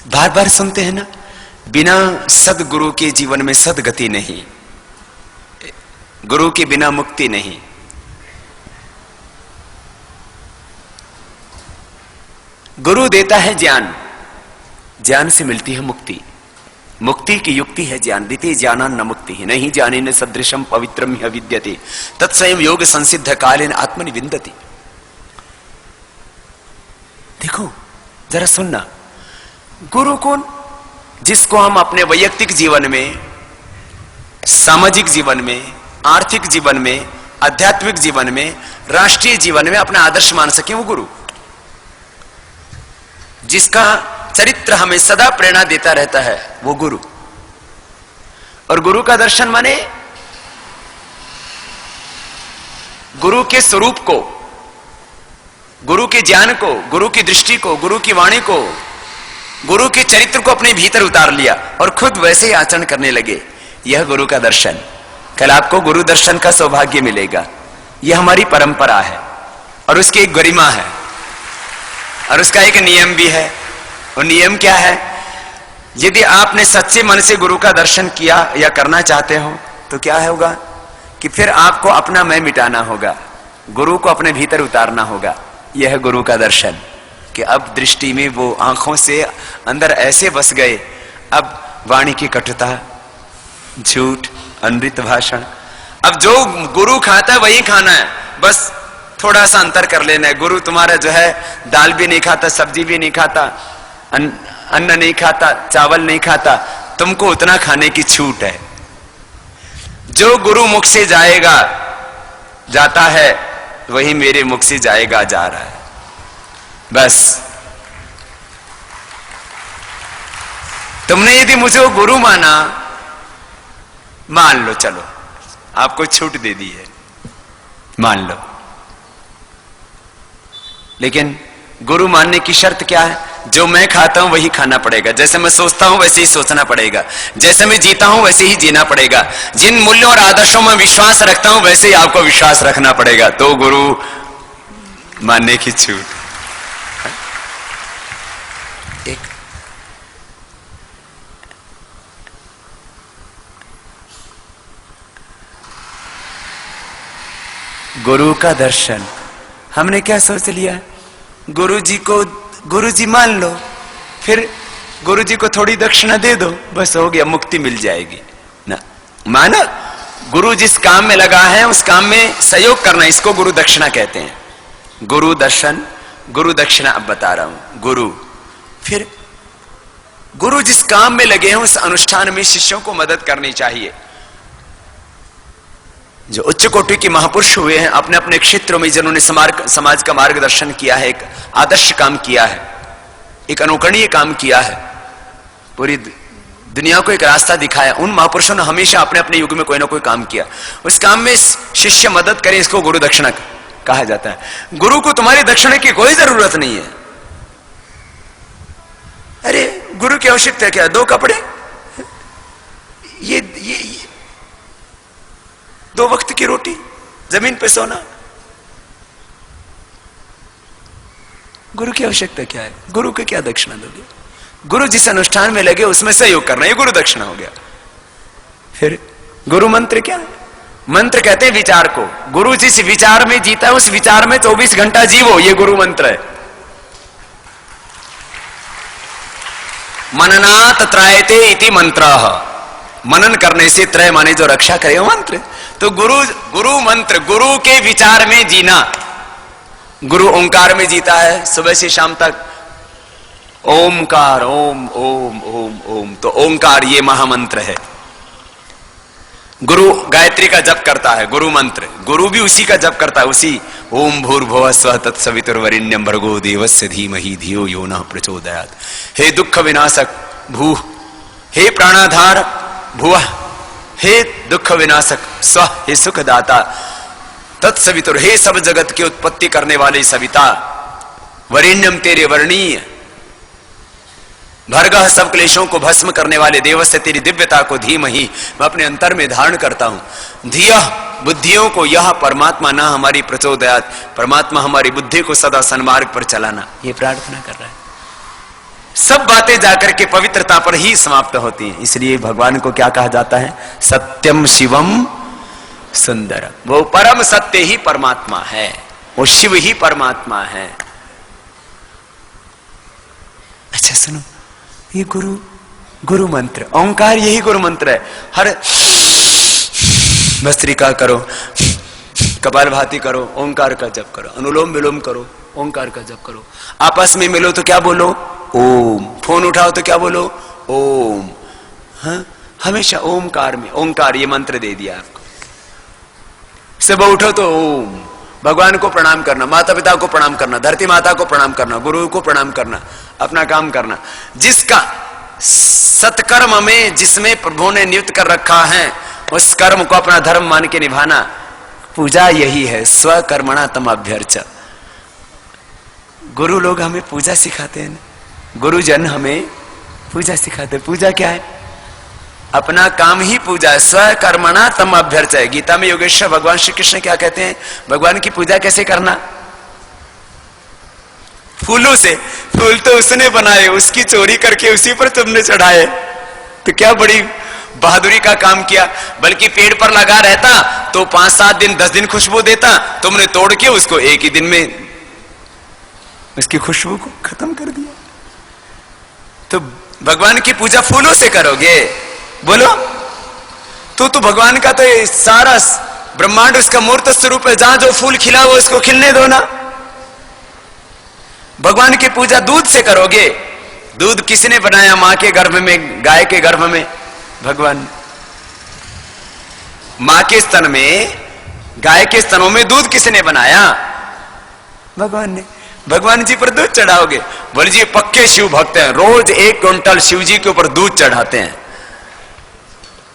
बार बार सुनते हैं ना, बिना सदगुरु के जीवन में सदगति नहीं, गुरु के बिना मुक्ति नहीं। गुरु देता है ज्ञान, ज्ञान से मिलती है मुक्ति, मुक्ति की युक्ति है ज्ञान। द्वितीय ज्ञानान न मुक्ति है, नहीं ज्ञाने न सदृशम पवित्रम ह्य विद्यते तत्स्वयं योग संसिद्ध कालेन आत्मनि विन्दति। देखो जरा सुनना, गुरु कौन? जिसको हम अपने वैयक्तिक जीवन में, सामाजिक जीवन में, आर्थिक जीवन में, आध्यात्मिक जीवन में, राष्ट्रीय जीवन में अपना आदर्श मान सके, वो गुरु। जिसका चरित्र हमें सदा प्रेरणा देता रहता है, वो गुरु। और गुरु का दर्शन माने गुरु के स्वरूप को, गुरु के ज्ञान को, गुरु की दृष्टि को, गुरु की वाणी को, गुरु के चरित्र को अपने भीतर उतार लिया और खुद वैसे ही आचरण करने लगे। यह गुरु का दर्शन। कल आपको गुरु दर्शन का सौभाग्य मिलेगा। यह हमारी परंपरा है और उसकी एक गरिमा है और उसका एक नियम भी है। और नियम क्या है? यदि आपने सच्चे मन से गुरु का दर्शन किया या करना चाहते हो तो क्या होगा कि फिर आपको अपना मैं मिटाना होगा, गुरु को अपने भीतर उतारना होगा। यह है गुरु का दर्शन कि अब दृष्टि में वो आंखों से अंदर ऐसे बस गए, अब वाणी की कटुता, झूठ, अनृत भाषण, अब जो गुरु खाता है वही खाना है, बस थोड़ा सा अंतर कर लेना है। गुरु तुम्हारा जो है दाल भी नहीं खाता, सब्जी भी नहीं खाता, अन्न नहीं खाता, चावल नहीं खाता, तुमको उतना खाने की छूट है। जो गुरु मुख से जाएगा, जाता है, वही मेरे मुख से जाएगा, जा रहा है। बस तुमने यदि मुझे गुरु माना, मान लो, चलो आपको छूट दे दी है, मान लो। लेकिन गुरु मानने की शर्त क्या है? जो मैं खाता हूं वही खाना पड़ेगा, जैसे मैं सोचता हूं वैसे ही सोचना पड़ेगा, जैसे मैं जीता हूं वैसे ही जीना पड़ेगा, जिन मूल्यों और आदर्शों में विश्वास रखता हूं वैसे ही आपको विश्वास रखना पड़ेगा। तो गुरु मानने की छूट। एक गुरु का दर्शन, हमने क्या सोच लिया? गुरु जी को गुरु जी मान लो, फिर गुरु जी को थोड़ी दक्षिणा दे दो, बस हो गया, मुक्ति मिल जाएगी ना। माना गुरु जिस काम में लगा है उस काम में सहयोग करना, इसको गुरु दक्षिणा कहते हैं। गुरु दर्शन, गुरु दक्षिणा। अब बता रहा हूं, गुरु, फिर गुरु जिस काम में लगे हैं उस अनुष्ठान में शिष्यों को मदद करनी चाहिए। जो उच्च कोटि के महापुरुष हुए हैं अपने अपने क्षेत्रों में, जिन्होंने समाज का मार्गदर्शन किया है, एक आदर्श काम किया है, एक अनुकरणीय काम किया है, पूरी दुनिया को एक रास्ता दिखाया, उन महापुरुषों ने हमेशा अपने अपने युग में कोई ना कोई काम किया। उस काम में शिष्य मदद करे, इसको गुरु दक्षिणा कहा जाता है। गुरु को तुम्हारी दक्षिणा की कोई जरूरत नहीं है। अरे गुरु की आवश्यकता क्या? दो कपड़े, ये 2 वक्त की रोटी, जमीन पे सोना। गुरु की आवश्यकता क्या है? गुरु को क्या दक्षिणा दोगे? गुरु जिस अनुष्ठान में लगे उसमें सहयोग करना, ये गुरु दक्षिणा हो गया। फिर गुरु मंत्र क्या है? मंत्र कहते हैं विचार को। गुरु जिस विचार में जीता है उस विचार में 24 घंटा जीवो, ये गुरु मंत्र है। मननात् त्रायते इति मंत्रः, मनन करने से त्रय माने जो रक्षा करे वो मंत्र। तो गुरु मंत्र, गुरु के विचार में जीना। गुरु ओंकार में जीता है सुबह से शाम तक, ओमकार, ओम ओम ओम ओम। तो ओंकार ये महामंत्र है। गुरु गायत्री का जप करता है, गुरु मंत्र, गुरु भी उसी का जप करता है, उसी ओम भूर्भुवः स्वः तत्सवितुर्वरेण्यं भर्गो देवस्य धीमहि धियो यो नः प्रचोदयात्। हे दुख विनाशक भूः, हे प्राणाधार भुवः, हे दुख विनाशक स्व, हे सुखदाता तत्सवितुर, हे सब जगत की उत्पत्ति करने वाले सविता, वरेण्यम तेरे वर्णीय, भर्गः सब क्लेशों को भस्म करने वाले, देवस्य तेरी दिव्यता को धीमहि मैं अपने अंतर में धारण करता हूं। धियः बुद्धियों को, यह परमात्मा ना हमारी प्रचोदयात्, परमात्मा हमारी बुद्धि को सदा सन्मार्ग पर चलाना, ये प्रार्थना कर रहा है। सब बातें जाकर के पवित्रता पर ही समाप्त होती हैं। इसलिए भगवान को क्या कहा जाता है? सत्यम शिवम सुंदरम। वो परम सत्य ही परमात्मा है, वो शिव ही परमात्मा है। अच्छा सुनो, ये गुरु मंत्र, ओंकार यही गुरु मंत्र है। हर भस्त्रिका करो, कपालभाति करो, ओंकार का जप करो, अनुलोम विलोम करो, ओंकार का जप करो। आपस में मिलो तो क्या बोलो? ओम। फोन उठाओ तो क्या बोलो? ओम। हाँ, हमेशा ओमकार में, ओंकार ये मंत्र दे दिया आपको। सुबह उठो तो ओम। भगवान को प्रणाम करना, माता पिता को प्रणाम करना, धरती माता को प्रणाम करना, गुरु को प्रणाम करना, अपना काम करना। जिसका सत्कर्म में, जिसमें प्रभु ने नियुक्त कर रखा है, उस कर्म को अपना धर्म मान के निभाना, पूजा यही है। स्वकर्मणा तम अभ्यर्च। गुरु लोग हमें पूजा सिखाते हैं, गुरुजन हमें पूजा सिखाते हैं। पूजा क्या है? अपना काम ही पूजा है। स्वकर्मणा तम अभ्यर्च है। गीता में योगेश्वर भगवान श्री कृष्ण क्या कहते हैं? भगवान की पूजा कैसे करना? फूलों से। फूल तो उसने बनाए, उसकी चोरी करके उसी पर तुमने चढ़ाए, तो क्या बड़ी बहादुरी का काम किया। बल्कि पेड़ पर लगा रहता तो 5-7 दिन 10 दिन खुशबू देता, तुमने तोड़ के उसको एक ही दिन में उसकी खुशबू को खत्म कर दिया। तो भगवान की पूजा फूलों से करोगे? बोलो तो भगवान का तो सारा ब्रह्मांड उसका मूर्त स्वरूप है। जहां जो फूल खिला वो उसको खिलने दो ना। भगवान की पूजा दूध से करोगे। दूध किसने बनाया? मां के गर्भ में, गाय के गर्भ में भगवान। मां के स्तन में, गाय के स्तनों में दूध किसने बनाया? भगवान ने। भगवान जी पर दूध चढ़ाओगे? बोले जी पक्के शिव भक्त हैं, रोज 1 क्विंटल शिव जी के ऊपर दूध चढ़ाते हैं।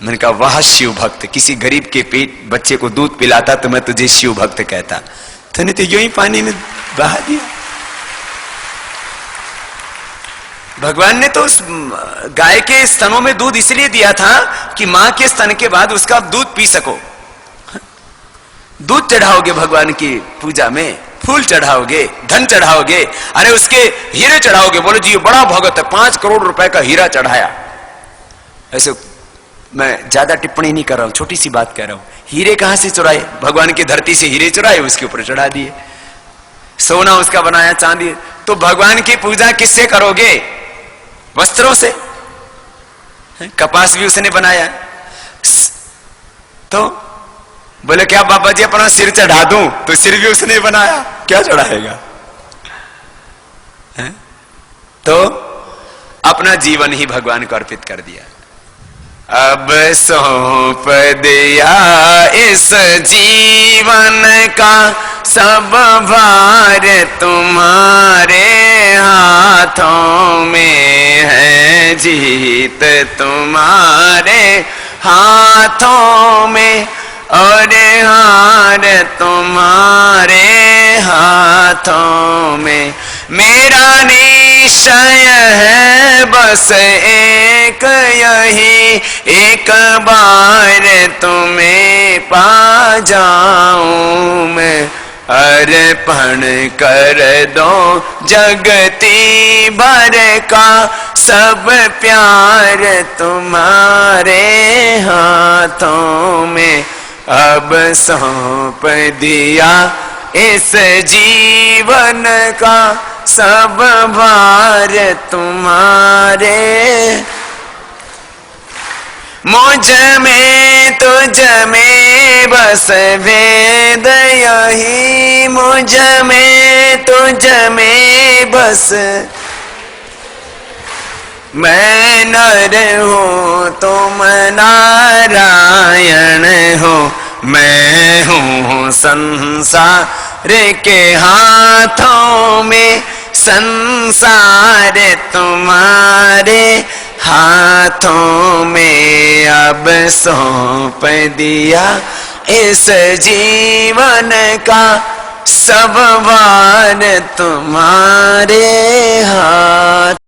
मैंने कहा वाह शिव भक्त, किसी गरीब के पेट बच्चे को दूध पिलाता तो मैं तुझे शिव भक्त कहता। तो नहीं तो यूं ही पानी में बहा दिया। भगवान ने तो उस गाय के स्तनों में दूध इसलिए दिया था कि मां के स्तन के बाद उसका दूध पी सको। दूध चढ़ाओगे भगवान की पूजा में, फूल चढ़ाओगे, धन चढ़ाओगे, अरे उसके हीरे चढ़ाओगे। बोलो जी ये बड़ा भगत है, 5 करोड़ रुपए का हीरा चढ़ाया। ऐसे मैं ज्यादा टिप्पणी नहीं कर रहा हूं, छोटी सी बात कह रहा हूं। हीरे कहां से चुराए? भगवान की धरती से हीरे चुराए, उसके ऊपर चढ़ा दिए। सोना उसका बनाया, चांदी। तो भगवान की पूजा किससे करोगे? वस्त्रों से। कपास भी उसने बनाया। तो बोले क्या बाबा जी अपना सिर चढ़ा दूं? तो सिर भी उसने बनाया, क्या चढ़ाएगा? तो अपना जीवन ही भगवान को अर्पित कर दिया। अब सौंप दिया इस जीवन का सब भार तुम्हारे हाथों में है। जीत तुम्हारे हाथों में और हार तुम्हारे हाथों में। मेरा निश्चय है बस एक यही, एक बार तुम्हें पा जाऊं मैं। अर्पण कर दो जगती भर का सब प्यार तुम्हारे हाथों में। अब सौंप दिया इस जीवन का सब भार तुम्हारे। मुझ में तुझ में बस भेद यही, मुझ में तुझ में बस। मैं नर हूँ तुम नारायण हो, मैं हूँ संसार के हाथों में। संसार तुम्हारे हाथों में। अब सौंप दिया इस जीवन का सब भार तुम्हारे हाथ।